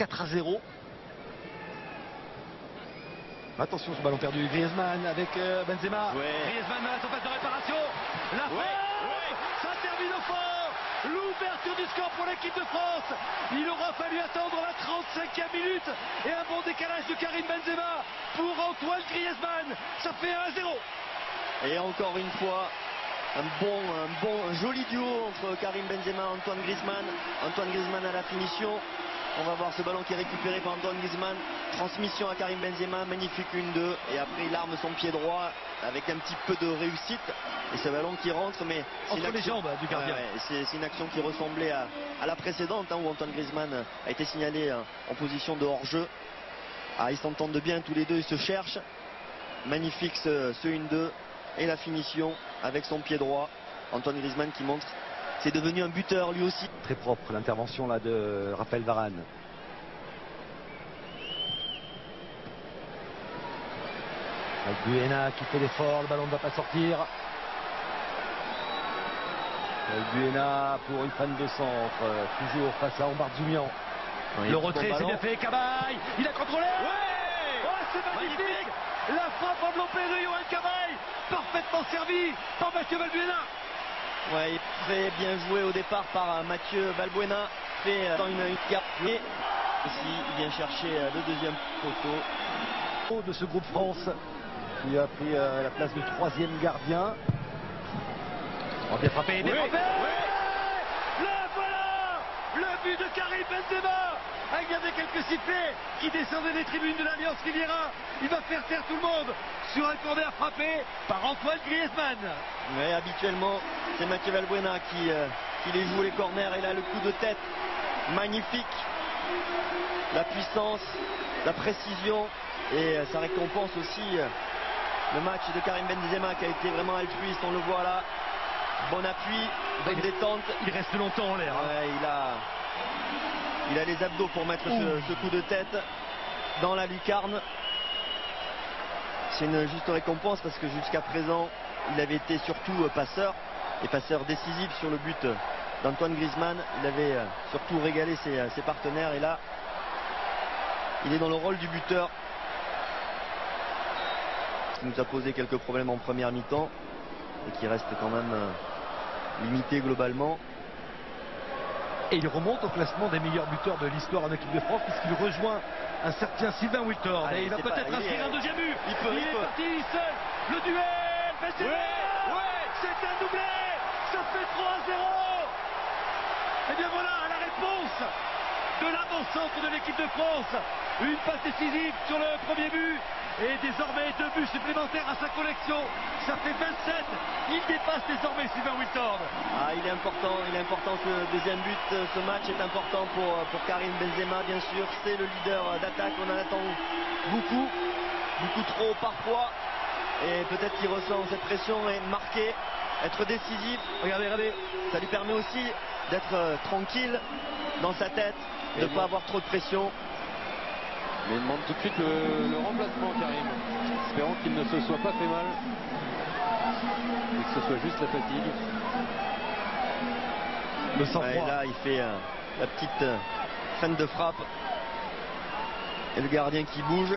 4-0. Attention ce ballon perdu, Griezmann avec Benzema. Griezmann à la surface de réparation. La frappe, ça termine au fort. L'ouverture du score pour l'équipe de France. Il aura fallu attendre la 35e minute et un bon décalage de Karim Benzema pour Antoine Griezmann. Ça fait 1-0. Et encore une fois, un joli duo entre Karim Benzema et Antoine Griezmann. Antoine Griezmann à la finition. On va voir ce ballon qui est récupéré par Antoine Griezmann. Transmission à Karim Benzema, magnifique 1-2. Et après il arme son pied droit avec un petit peu de réussite. Et ce ballon qui rentre, mais entre les jambes du gardien. C'est une action qui ressemblait à la précédente, où Antoine Griezmann a été signalé en position de hors-jeu. Ils s'entendent bien tous les deux, ils se cherchent. Magnifique ce 1-2 et la finition avec son pied droit. Antoine Griezmann qui montre c'est devenu un buteur lui aussi. Très propre l'intervention là de Raphaël Varane. Buena qui fait l'effort, le ballon ne va pas sortir. Buena pour une panne de centre, toujours face à Omar Djoumian. Le retrait, c'est bien fait, Cabaye, il a contrôlé. Oh, c'est magnifique. La frappe enveloppée de Yohan Cabaye, parfaitement servi par Mathieu Valbuena. Ouais, très bien joué au départ par Mathieu Valbuena. Fait dans une carte. Et ici, il vient chercher le deuxième poteau. De ce groupe France qui a pris la place de troisième gardien. On vient frapper. Le voilà, le but de Karim Benzema. Il y avait quelques sifflets qui descendaient des tribunes de l'Alliance Riviera. Il va faire taire tout le monde sur un corner frappé par Antoine Griezmann. Oui, habituellement, c'est Mathieu Valbuena qui les joue les corners. Et là, le coup de tête, magnifique. La puissance, la précision. Et ça récompense aussi le match de Karim Benzema qui a été vraiment altruiste. On le voit là. Bon appui, bonne détente. Il reste longtemps en l'air. Ouais, il a les abdos pour mettre ce coup de tête dans la lucarne. C'est une juste récompense parce que jusqu'à présent, il avait été surtout passeur et passeur décisif sur le but d'Antoine Griezmann. Il avait surtout régalé ses partenaires et là, il est dans le rôle du buteur. Qui nous a posé quelques problèmes en première mi-temps et qui reste quand même limité globalement. Et il remonte au classement des meilleurs buteurs de l'histoire en équipe de France puisqu'il rejoint un certain Sylvain Wiltord. Et il va peut-être inscrire un deuxième but. Il est parti seul. Le duel. Benzema. C'est un doublé. Ça fait 3-0. Et bien voilà la réponse de l'avant-centre de l'équipe de France. Une passe décisive sur le premier but. Et désormais 2 buts supplémentaires à sa collection. Ça fait 27. Il dépasse désormais Sylvain Wiltord. Il est important ce deuxième but. Ce match est important pour Karim Benzema, bien sûr. C'est le leader d'attaque. On en attend beaucoup trop parfois. Et peut-être qu'il ressent cette pression et marquer, être décisif. Regardez. Ça lui permet aussi d'être tranquille dans sa tête, de ne pas avoir trop de pression. Mais il demande tout de suite le remplacement, Karim. Espérons qu'il ne se soit pas fait mal. Et que ce soit juste la fatigue. Le sang-froid. Et là, il fait la petite feinte de frappe. Et le gardien qui bouge.